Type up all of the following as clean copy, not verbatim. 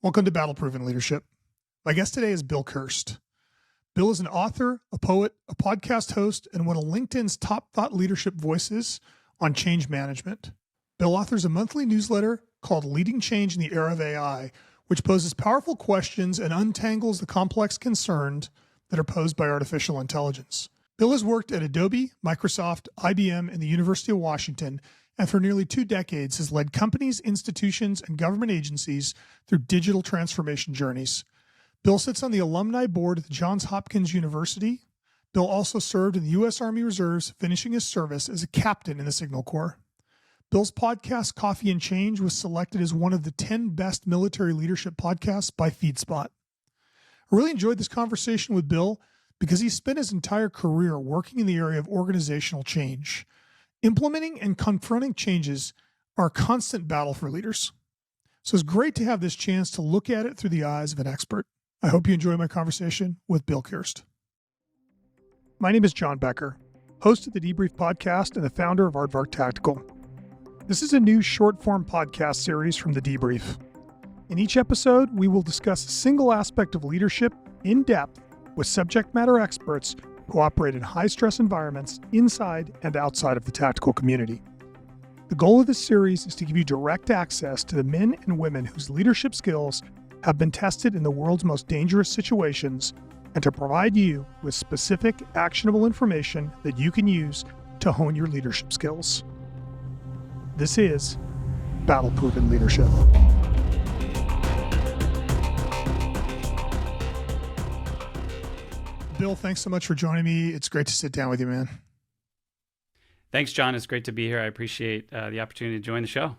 Welcome to Battle Proven Leadership. My guest today is Bill Kirst. Bill is an author, a poet, a podcast host, and one of LinkedIn's top thought leadership voices on change management. Bill authors a monthly newsletter called Leading Change in the Era of AI, which poses powerful questions and untangles the complex concerns that are posed by artificial intelligence. Bill has worked at Adobe, Microsoft, IBM, and the University of Washington, and for nearly 2 decades has led companies, institutions, and government agencies through digital transformation journeys. Bill sits on the Alumni Board at the Johns Hopkins University. Bill also served in the U.S. Army Reserves, finishing his service as a captain in the Signal Corps. Bill's podcast, Coffee and Change, was selected as one of the 10 best military leadership podcasts by FeedSpot. I really enjoyed this conversation with Bill because he spent his entire career working in the area of organizational change. Implementing and confronting changes are a constant battle for leaders. So it's great to have this chance to look at it through the eyes of an expert. I hope you enjoy my conversation with Bill Kirst. My name is John Becker, host of the Debrief podcast and the founder of Aardvark Tactical. This is a new short-form podcast series from the Debrief. In each episode, we will discuss a single aspect of leadership in depth with subject matter experts who operate in high-stress environments inside and outside of the tactical community. The goal of this series is to give you direct access to the men and women whose leadership skills have been tested in the world's most dangerous situations, and to provide you with specific, actionable information that you can use to hone your leadership skills. This is Battle Proven Leadership. Bill, thanks so much for joining me. It's great to sit down with you, man. Thanks, John. It's great to be here. I appreciate the opportunity to join the show.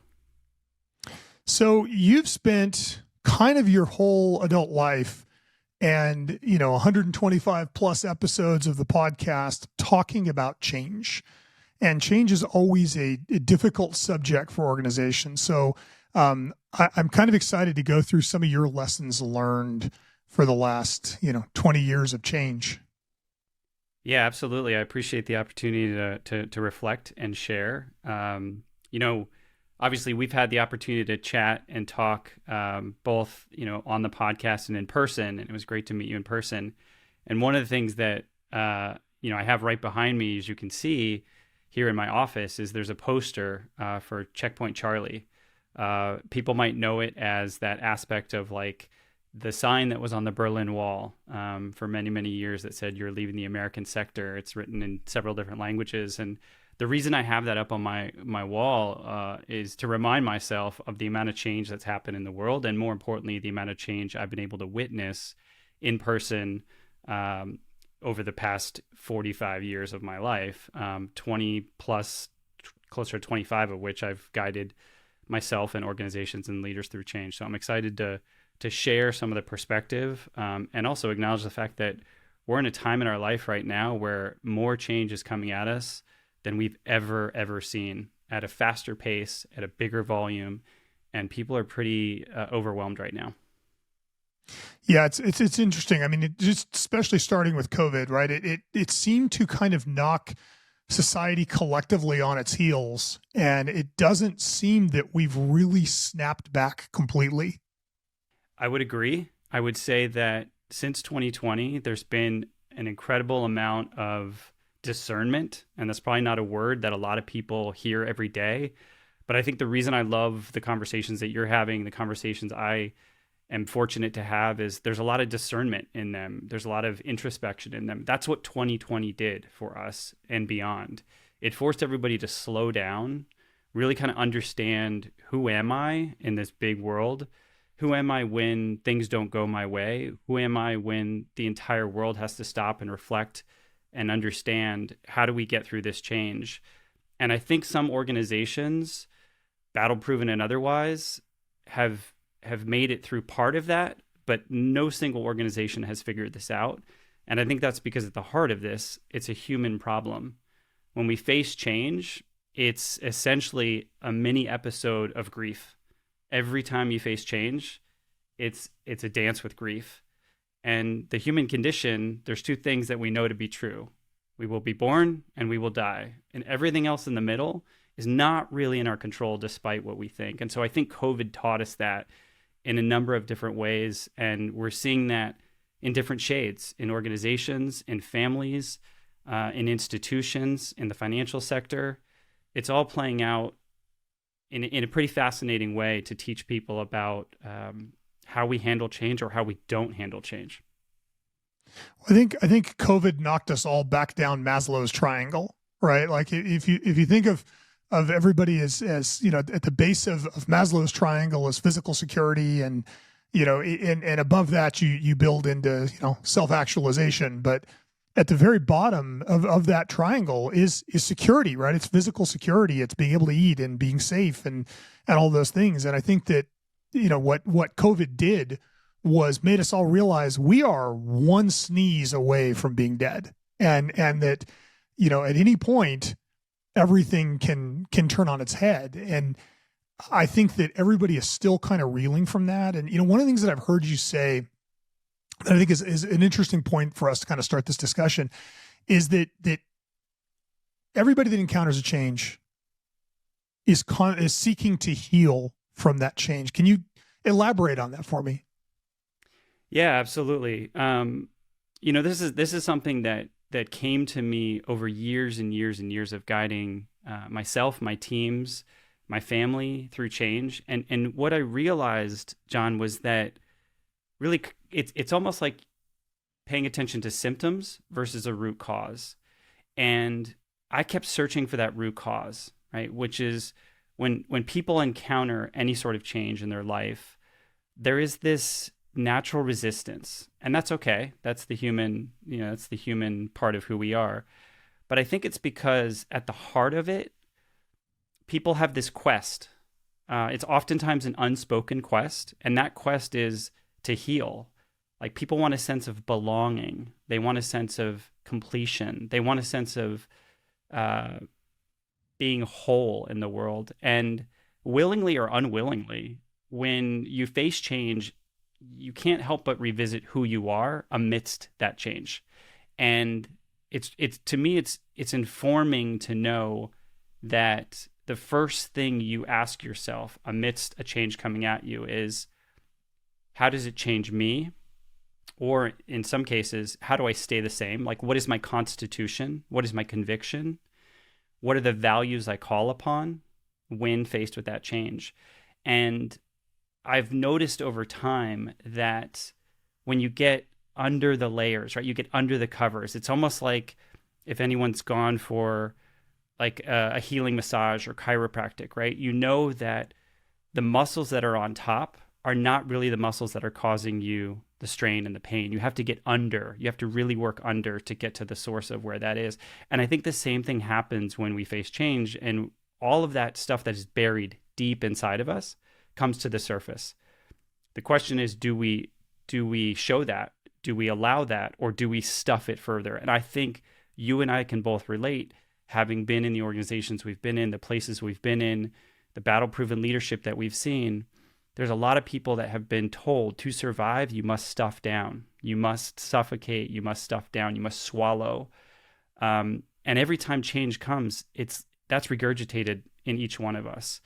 So you've spent kind of your whole adult life and, 125 plus episodes of the podcast talking about change. And change is always a difficult subject for organizations. So I'm kind of excited to go through some of your lessons learned for the last, 20 years of change. Yeah, absolutely. I appreciate the opportunity to reflect and share. Obviously we've had the opportunity to chat and talk both, on the podcast and in person, and it was great to meet you in person. And one of the things that, I have right behind me, as you can see here in my office, is there's a poster for Checkpoint Charlie. People might know it as that aspect of like the sign that was on the Berlin Wall for many, many years that said, "You're leaving the American sector." It's written in several different languages. And the reason I have that up on my wall is to remind myself of the amount of change that's happened in the world, and more importantly, the amount of change I've been able to witness in person over the past 45 years of my life, 20 plus, closer to 25 of which I've guided myself and organizations and leaders through change. So I'm excited to share some of the perspective and also acknowledge the fact that we're in a time in our life right now where more change is coming at us than we've ever seen, at a faster pace, at a bigger volume, and people are pretty overwhelmed right now. Yeah, it's interesting. I mean, it just especially starting with COVID, right? It seemed to kind of knock society collectively on its heels, and it doesn't seem that we've really snapped back completely. I would agree. I would say that since 2020, there's been an incredible amount of discernment, and that's probably not a word that a lot of people hear every day. But I think the reason I love the conversations that you're having, the conversations I am fortunate to have, is there's a lot of discernment in them. There's a lot of introspection in them. That's what 2020 did for us and beyond. It forced everybody to slow down, really kind of understand, who am I in this big world? Who am I when things don't go my way? Who am I when the entire world has to stop and reflect and understand, how do we get through this change? And I think some organizations, battle proven and otherwise, have made it through part of that, but no single organization has figured this out. And I think that's because at the heart of this, it's a human problem. When we face change, it's essentially a mini episode of grief. Every time you face change, it's a dance with grief. And the human condition, there's 2 things that we know to be true. We will be born and we will die. And everything else in the middle is not really in our control, despite what we think. And so I think COVID taught us that in a number of different ways. And we're seeing that in different shades, in organizations, in families, in institutions, in the financial sector. It's all playing out in a pretty fascinating way to teach people about how we handle change or how we don't handle change. I think COVID knocked us all back down Maslow's triangle, right? Like if you think of everybody as at the base of Maslow's triangle is physical security, and and above that you build into self-actualization, but at the very bottom of that triangle is security, right? It's physical security, it's being able to eat and being safe and all those things. And I think that what COVID did was made us all realize we are one sneeze away from being dead, and that at any point everything can turn on its head. And I think that everybody is still kind of reeling from that. And one of the things that I've heard you say that I think is an interesting point for us to kind of start this discussion is that everybody that encounters a change is seeking to heal from that change. Can you elaborate on that for me? Yeah, absolutely. This is something that came to me over years and years and years of guiding myself, my teams, my family through change. And what I realized, John, was that really it's almost like paying attention to symptoms versus a root cause. And I kept searching for that root cause, right? Which is when people encounter any sort of change in their life, there is this natural resistance, and that's okay. That's the human, that's the human part of who we are. But I think it's because at the heart of it, people have this quest. It's oftentimes an unspoken quest, and that quest is to heal. Like, people want a sense of belonging. They want a sense of completion. They want a sense of being whole in the world. And willingly or unwillingly, when you face change, you can't help but revisit who you are amidst that change. And it's to me, it's informing to know that the first thing you ask yourself amidst a change coming at you is, how does it change me? Or in some cases, how do I stay the same? Like, what is my constitution? What is my conviction? What are the values I call upon when faced with that change? And I've noticed over time that when you get under the layers, right, you get under the covers, it's almost like if anyone's gone for like a healing massage or chiropractic, right? You know that the muscles that are on top are not really the muscles that are causing you the strain and the pain. You have to get under. You have to really work under to get to the source of where that is. And I think the same thing happens when we face change, and all of that stuff that is buried deep inside of us comes to the surface. The question is, do we show that? Do we allow that? Or do we stuff it further? And I think you and I can both relate, having been in the organizations we've been in, the places we've been in, the battle-proven leadership that we've seen. There's a lot of people that have been told to survive, you must stuff down. You must suffocate. You must stuff down. You must swallow. And every time change comes, that's regurgitated in each one of us.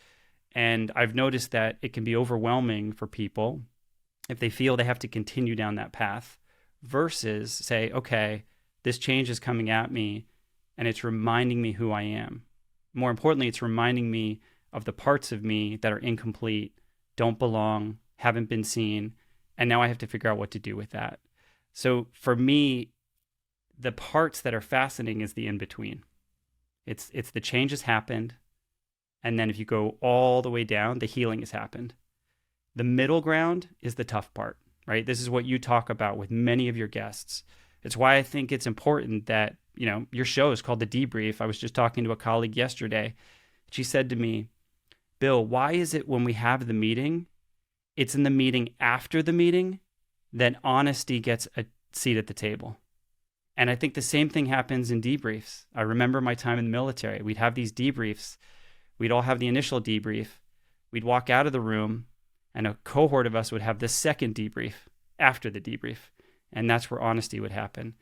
And I've noticed that it can be overwhelming for people if they feel they have to continue down that path versus say, okay, this change is coming at me and it's reminding me who I am. More importantly, it's reminding me of the parts of me that are incomplete, don't belong, haven't been seen, and now I have to figure out what to do with that. So for me, the parts that are fascinating is the in-between. It's the change has happened, and then if you go all the way down, the healing has happened. The middle ground is the tough part, right? This is what you talk about with many of your guests. It's why I think it's important that, your show is called The Debrief. I was just talking to a colleague yesterday. She said to me, Bill, why is it when we have the meeting, it's in the meeting after the meeting that honesty gets a seat at the table? And I think the same thing happens in debriefs. I remember my time in the military. We'd have these debriefs. We'd all have the initial debrief. We'd walk out of the room, and a cohort of us would have the second debrief after the debrief. And that's where honesty would happen.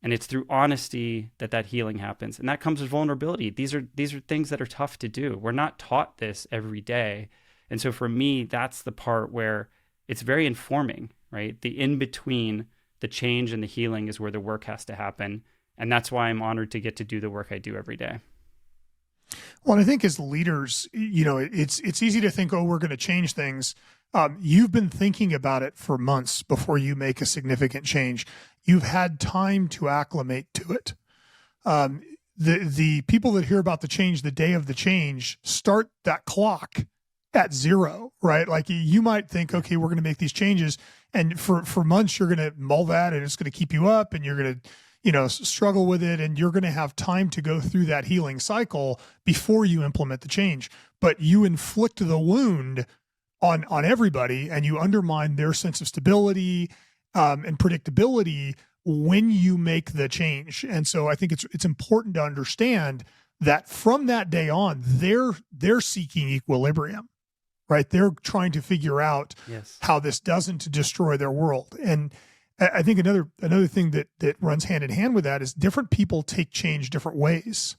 And it's through honesty that healing happens. And that comes with vulnerability. These are things that are tough to do. We're not taught this every day. And so for me, that's the part where it's very informing, right? The in between the change and the healing is where the work has to happen. And that's why I'm honored to get to do the work I do every day. Well, and I think as leaders, it's easy to think, oh, we're going to change things. You've been thinking about it for months before you make a significant change. You've had time to acclimate to it. The people that hear about the change the day of the change start that clock at zero, right? Like you might think, okay, we're going to make these changes, and for months you're going to mull that, and it's going to keep you up, and you're going to struggle with it, and you're going to have time to go through that healing cycle before you implement the change. But you inflict the wound on everybody, and you undermine their sense of stability and predictability when you make the change. And so I think it's important to understand that from that day on, they're seeking equilibrium, right? They're trying to figure out how this doesn't destroy their world. And I think another thing that runs hand in hand with that is different people take change different ways.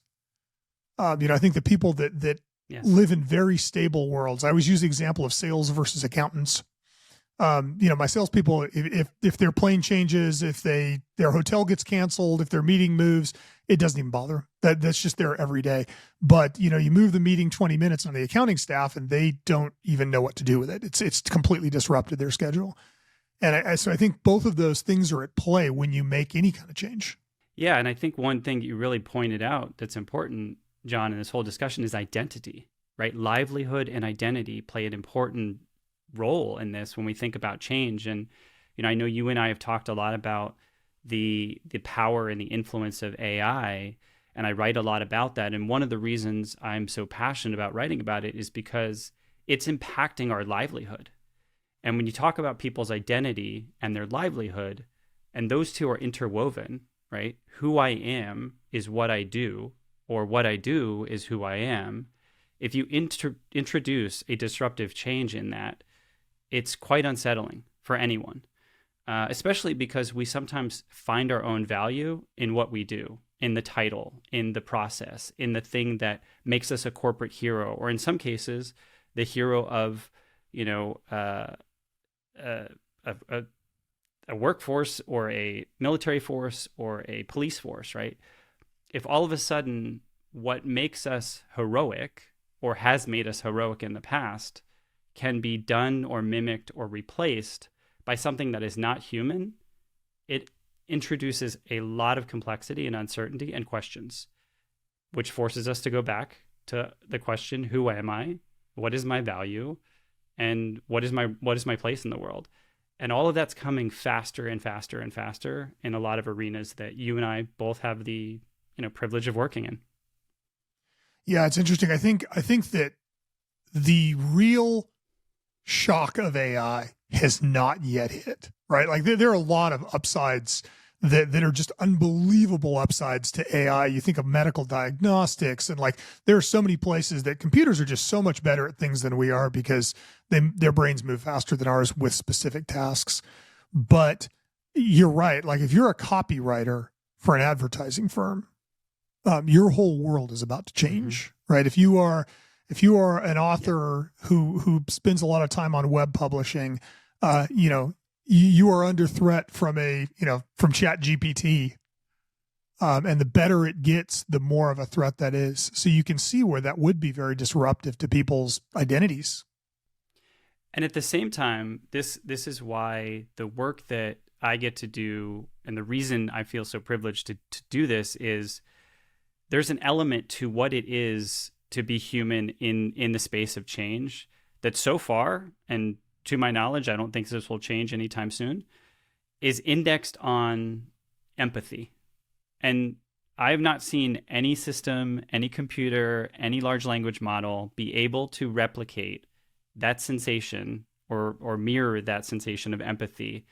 I think the people that live in very stable worlds, I always use the example of sales versus accountants. My salespeople, if their plane changes, if their hotel gets canceled, if their meeting moves, it doesn't even bother them. That's just there every day. But you move the meeting 20 minutes on the accounting staff, and they don't even know what to do with it. It's completely disrupted their schedule. And so I think both of those things are at play when you make any kind of change. Yeah, and I think one thing you really pointed out that's important, John, in this whole discussion is identity, right? Livelihood and identity play an important role in this when we think about change. And I know you and I have talked a lot about the power and the influence of AI, and I write a lot about that. And one of the reasons I'm so passionate about writing about it is because it's impacting our livelihood. And when you talk about people's identity and their livelihood, and those two are interwoven, right? Who I am is what I do, or what I do is who I am. If you introduce a disruptive change in that, it's quite unsettling for anyone, especially because we sometimes find our own value in what we do, in the title, in the process, in the thing that makes us a corporate hero, or in some cases, the hero of, a workforce or a military force or a police force, right? If all of a sudden what makes us heroic or has made us heroic in the past can be done or mimicked or replaced by something that is not human, it introduces a lot of complexity and uncertainty and questions, which forces us to go back to the question, who am I? What is my value? And what is my place in the world? And all of that's coming faster and faster and faster in a lot of arenas that you and I both have the privilege of working in. Yeah, it's interesting. I think that the real shock of AI has not yet hit, right? Like there are a lot of upsides that are just unbelievable upsides to AI. You think of medical diagnostics, and like there are so many places that computers are just so much better at things than we are because their brains move faster than ours with specific tasks. But you're right. Like if you're a copywriter for an advertising firm, your whole world is about to change, right? If you are an author who spends a lot of time on web publishing, you are under threat from from ChatGPT. And the better it gets, the more of a threat that is. So you can see where that would be very disruptive to people's identities. And at the same time, this is why the work that I get to do, and the reason I feel so privileged to do this, is there's an element to what it is to be human in the space of change that so far, and to my knowledge, I don't think this will change anytime soon, is indexed on empathy. And I have not seen any system, any computer, any large language model be able to replicate that sensation or mirror that sensation of empathy.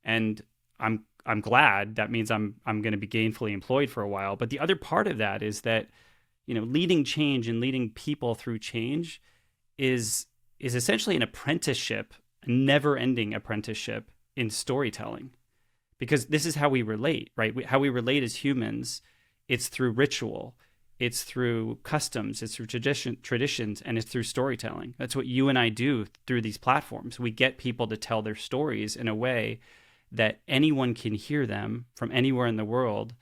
And I'm glad. That means I'm going to be gainfully employed for a while. But the other part of that is that, leading change and leading people through change is essentially an apprenticeship, a never-ending apprenticeship in storytelling. Because this is how we relate, right? How we relate as humans, it's through ritual, it's through customs, it's through traditions, and it's through storytelling. That's what you and I do through these platforms. We get people to tell their stories in a way that anyone can hear them from anywhere in the world.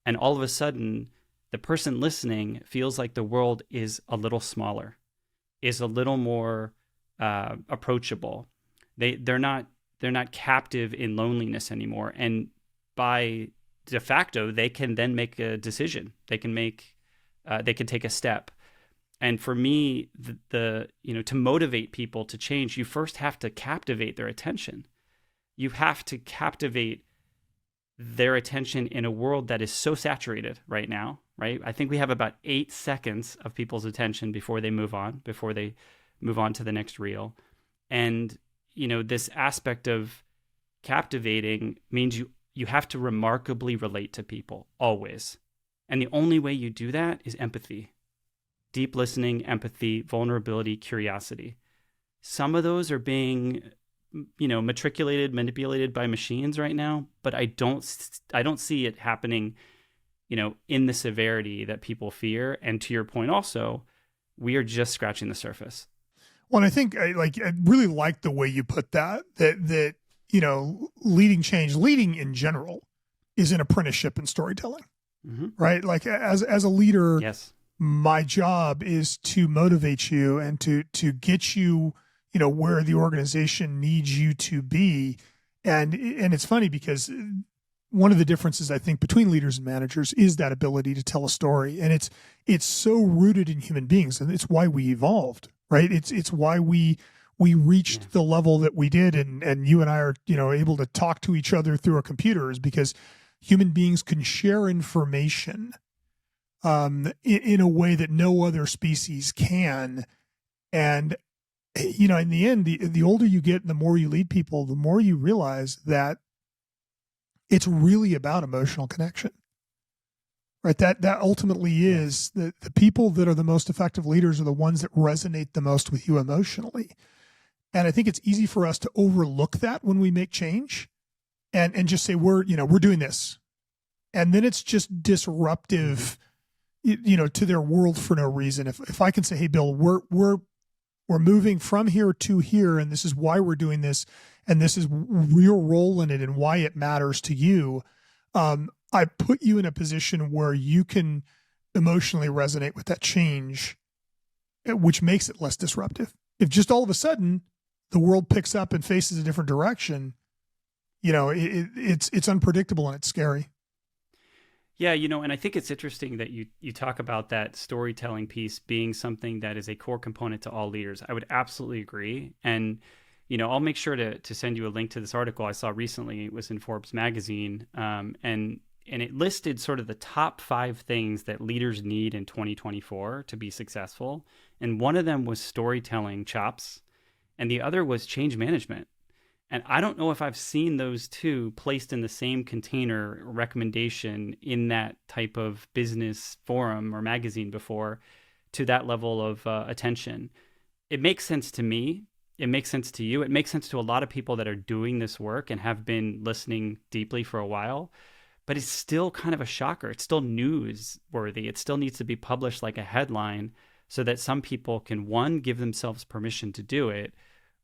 And all of a sudden, the person listening feels like the world is a little smaller, is a little more approachable. They're not captive in loneliness anymore. And by de facto, they can then make a decision. They can take a step. And for me, the to motivate people to change, you first have to captivate their attention. You have to captivate their attention in a world that is so saturated right now, right? I think we have about 8 seconds of people's attention before they move on to the next reel. And, this aspect of captivating means you have to remarkably relate to people always. And the only way you do that is empathy, deep listening, empathy, vulnerability, curiosity. Some of those are being, manipulated by machines right now, but I don't see it happening, in the severity that people fear. And to your point also, we are just scratching the surface. Well, and I think I really like the way you put that leading in general is an apprenticeship in storytelling, right? Like as a leader, yes, my job is to motivate you and to get you, where the organization needs you to be. And it's funny because one of the differences I think between leaders and managers is that ability to tell a story. And it's so rooted in human beings, and it's why we evolved, right? It's why we reached the level that we did, and you and I are, able to talk to each other through a computer, is because human beings can share information in a way that no other species can. And, in the end, the older you get and the more you lead people, the more you realize that it's really about emotional connection, right? That ultimately is the people that are the most effective leaders are the ones that resonate the most with you emotionally. And I think it's easy for us to overlook that when we make change and just say, we're doing this. And then it's just disruptive, to their world for no reason. If I can say, hey, Bill, we're moving from here to here, and this is why we're doing this, and this is your role in it and why it matters to you. I put you in a position where you can emotionally resonate with that change, which makes it less disruptive. If just all of a sudden the world picks up and faces a different direction, it's unpredictable and it's scary. Yeah, and I think it's interesting that you talk about that storytelling piece being something that is a core component to all leaders. I would absolutely agree. And, I'll make sure to send you a link to this article I saw recently. It was in Forbes magazine. And it listed sort of the top 5 things that leaders need in 2024 to be successful. And one of them was storytelling chops, and the other was change management. And I don't know if I've seen those two placed in the same container recommendation in that type of business forum or magazine before, to that level of attention. It makes sense to me. It makes sense to you. It makes sense to a lot of people that are doing this work and have been listening deeply for a while. But it's still kind of a shocker. It's still newsworthy. It still needs to be published like a headline so that some people can, 1, give themselves permission to do it,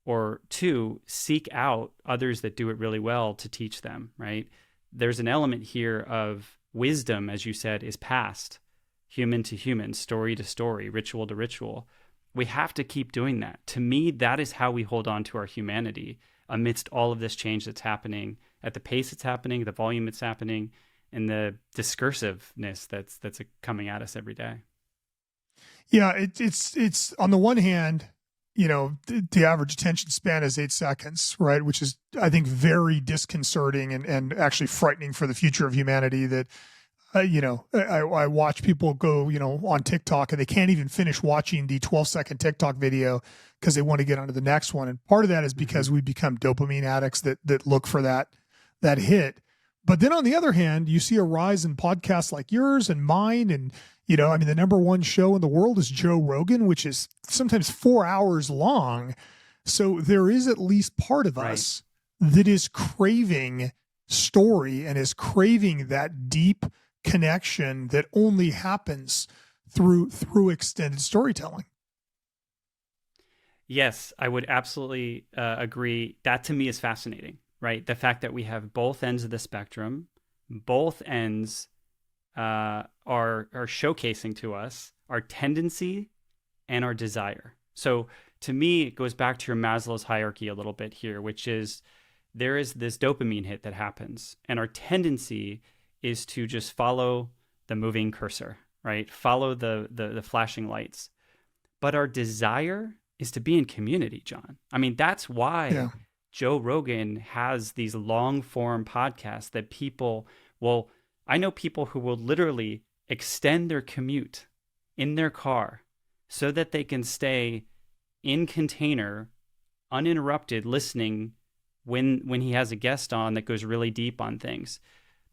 or 2, seek out others that do it really well to teach them, right? There's an element here of wisdom, as you said, is passed, human to human, story to story, ritual to ritual. We have to keep doing that. To me, that is how we hold on to our humanity amidst all of this change that's happening, at the pace it's happening, the volume it's happening, and the discursiveness that's coming at us every day. Yeah, it's on the one hand, the average attention span is 8 seconds, right? Which is, I think, very disconcerting and actually frightening for the future of humanity. That, I watch people go, on TikTok and they can't even finish watching the 12-second TikTok video because they want to get onto the next one. And part of that is because we become dopamine addicts that look for that hit. But then on the other hand, you see a rise in podcasts like yours and mine. And, the number one show in the world is Joe Rogan, which is sometimes 4 hours long. So there is at least part of us that is craving story and is craving that deep connection that only happens through extended storytelling. Yes, I would absolutely agree. That to me is fascinating, right? The fact that we have both ends of the spectrum, both ends are showcasing to us our tendency and our desire. So to me, it goes back to your Maslow's hierarchy a little bit here, which is there is this dopamine hit that happens, and our tendency is to just follow the moving cursor, right? Follow the flashing lights. But our desire is to be in community, John. I mean, that's why Joe Rogan has these long form podcasts that people will, I know people who will literally extend their commute in their car so that they can stay in container, uninterrupted, listening when he has a guest on that goes really deep on things,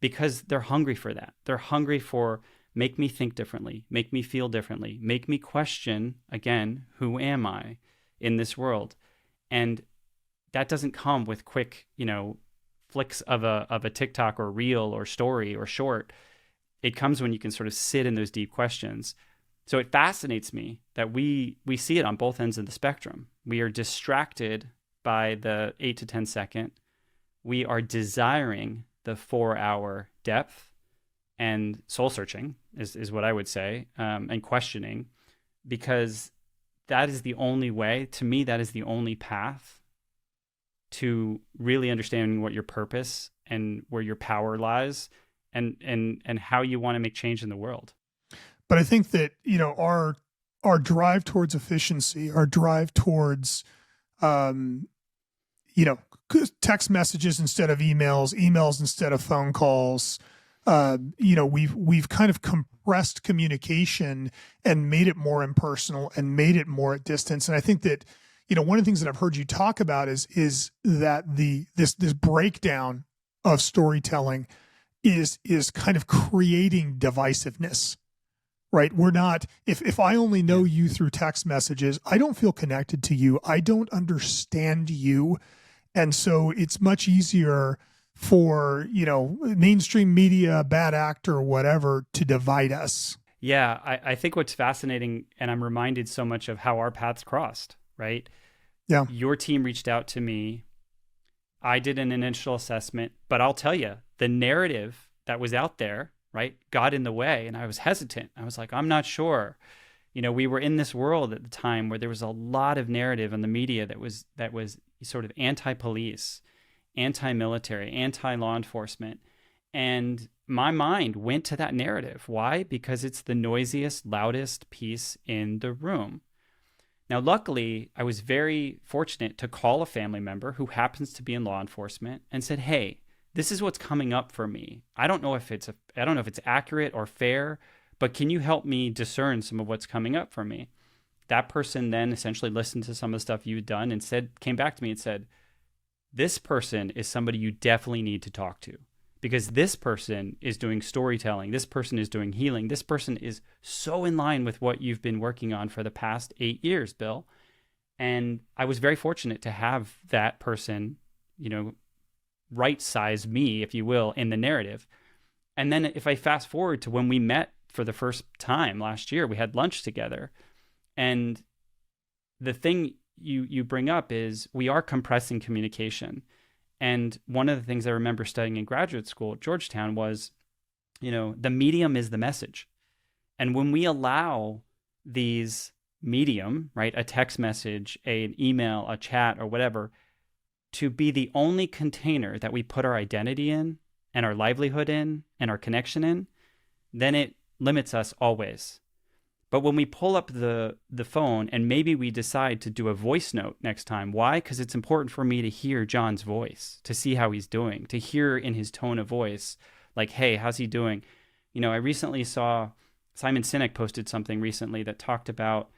because they're hungry for that. They're hungry for make me think differently, make me feel differently, make me question, again, who am I in this world? And that doesn't come with quick, flicks of a TikTok or reel or story or short. It comes when you can sort of sit in those deep questions. So it fascinates me that we see it on both ends of the spectrum. We are distracted by the 8 to 10 second. We are desiring the 4-hour depth and soul searching is what I would say, and questioning, because that is the only way, to me, that is the only path to really understanding what your purpose and where your power lies and how you want to make change in the world. But I think that, our drive towards efficiency, our drive towards, text messages instead of emails instead of phone calls, we've kind of compressed communication and made it more impersonal and made it more at distance. And I think that, one of the things that I've heard you talk about is that this breakdown of storytelling is kind of creating divisiveness, right? We're not, if I only know you through text messages, I don't feel connected to you. I don't understand you. And so it's much easier for, mainstream media, bad actor, whatever, to divide us. Yeah, I think what's fascinating, and I'm reminded so much of how our paths crossed, right? Yeah. Your team reached out to me. I did an initial assessment, but I'll tell you, the narrative that was out there, right, got in the way, and I was hesitant. I was like, I'm not sure. We were in this world at the time where there was a lot of narrative in the media that was sort of anti-police, anti-military, anti-law enforcement. And my mind went to that narrative. Why? Because it's the noisiest, loudest piece in the room. Now, luckily, I was very fortunate to call a family member who happens to be in law enforcement and said, hey, this is what's coming up for me. I don't know if it's accurate or fair, but can you help me discern some of what's coming up for me? That person then essentially listened to some of the stuff you'd done and came back to me and said, this person is somebody you definitely need to talk to, because this person is doing storytelling. This person is doing healing. This person is so in line with what you've been working on for the past 8 years, Bill. And I was very fortunate to have that person, right size me, if you will, in the narrative. And then if I fast forward to when we met for the first time last year, we had lunch together. And the thing you bring up is we are compressing communication. And one of the things I remember studying in graduate school at Georgetown was, the medium is the message. And when we allow these medium, right, a text message, an email, a chat, or whatever, to be the only container that we put our identity in and our livelihood in and our connection in, then it limits us always. But when we pull up the phone and maybe we decide to do a voice note next time, why? Because it's important for me to hear John's voice, to see how he's doing, to hear in his tone of voice, like, hey, how's he doing? I recently saw Simon Sinek posted something recently that talked about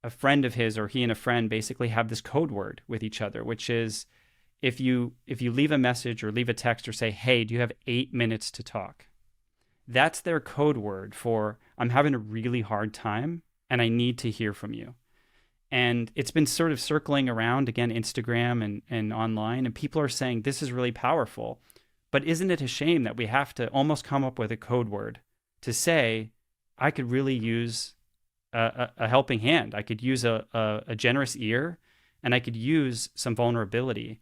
a friend of his, or he and a friend basically have this code word with each other, which is if you leave a message or leave a text or say, hey, do you have 8 minutes to talk? That's their code word for I'm having a really hard time and I need to hear from you. And it's been sort of circling around, again, Instagram and online, and people are saying this is really powerful. But isn't it a shame that we have to almost come up with a code word to say, I could really use a helping hand. I could use a generous ear, and I could use some vulnerability.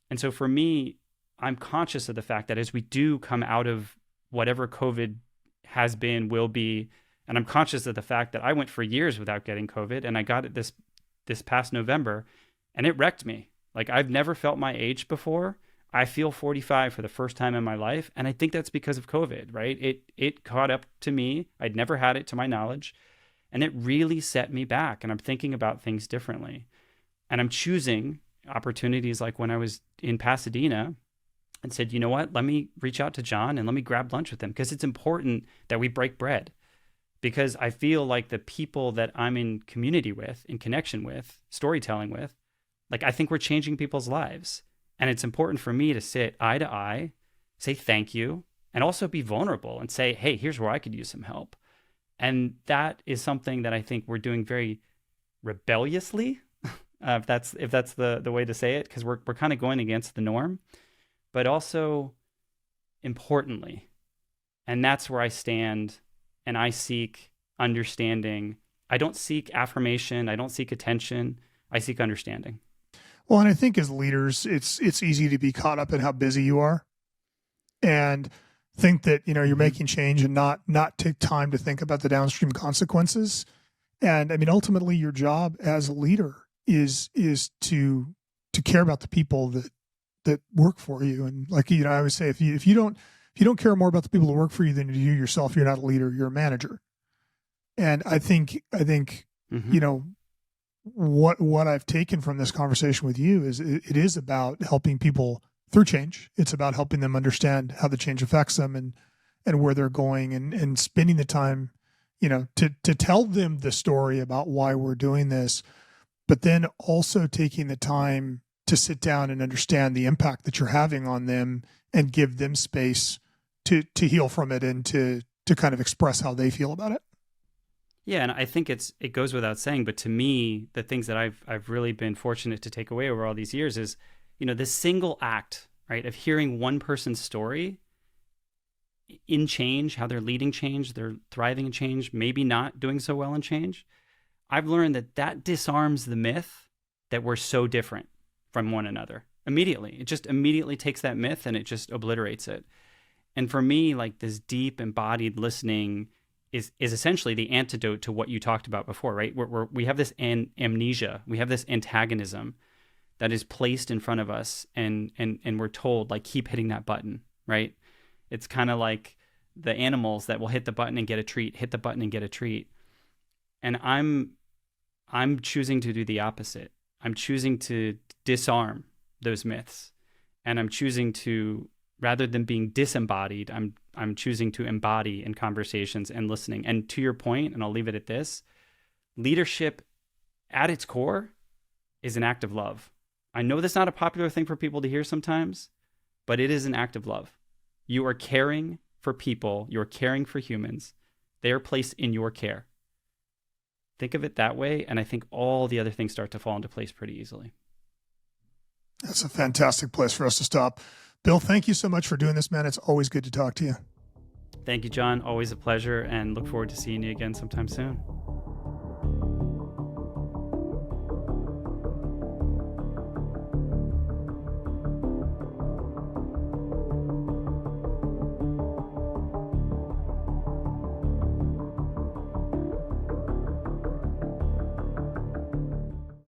And so for me, I'm conscious of the fact that as we do come out of whatever COVID has been, will be, and I'm conscious of the fact that I went for years without getting COVID, and I got it this past November, and it wrecked me. Like, I've never felt my age before. I feel 45 for the first time in my life, and I think that's because of COVID, right? It caught up to me. I'd never had it to my knowledge, and it really set me back, and I'm thinking about things differently. And I'm choosing opportunities like when I was in Pasadena and said, you know what, let me reach out to John and let me grab lunch with him, because it's important that we break bread. Because I feel like the people that I'm in community with, in connection with, storytelling with, like, I think we're changing people's lives. And it's important for me to sit eye to eye, say thank you, and also be vulnerable and say, hey, here's where I could use some help. And that is something that I think we're doing very rebelliously, if that's the way to say it, because we're kind of going against the norm, but also importantly. And that's where I stand, and I seek understanding. I don't seek affirmation. I don't seek attention. I seek understanding. Well, and I think as leaders, it's easy to be caught up in how busy you are and think that, you're making change and not take time to think about the downstream consequences. And I mean, ultimately your job as a leader is to care about the people that work for you. And like, I always say, if you don't care more about the people that work for you than you do yourself, you're not a leader, you're a manager. And I think, what I've taken from this conversation with you is it is about helping people through change. It's about helping them understand how the change affects them and where they're going, and spending the time, to tell them the story about why we're doing this, but then also taking the time to sit down and understand the impact that you're having on them and give them space to heal from it and to kind of express how they feel about it. Yeah, and I think it goes without saying, but to me, the things that I've really been fortunate to take away over all these years is, this single act, right, of hearing one person's story in change, how they're leading change, they're thriving in change, maybe not doing so well in change. I've learned that disarms the myth that we're so different from one another immediately. It just immediately takes that myth and it just obliterates it. And for me, like, this deep embodied listening is essentially the antidote to what you talked about before, right? We have this amnesia, we have this antagonism that is placed in front of us, and we're told, like, keep hitting that button, right? It's kind of like the animals that will hit the button and get a treat, hit the button and get a treat. And I'm choosing to do the opposite. I'm choosing to disarm those myths, and I'm choosing to, rather than being disembodied, I'm choosing to embody in conversations and listening. And to your point, and I'll leave it at this, leadership at its core is an act of love. I know that's not a popular thing for people to hear sometimes, but it is an act of love. You are caring for people. You're caring for humans. They are placed in your care. Think of it that way, and I think all the other things start to fall into place pretty easily. That's a fantastic place for us to stop. Bill, thank you so much for doing this, man. It's always good to talk to you. Thank you, John. Always a pleasure, and look forward to seeing you again sometime soon.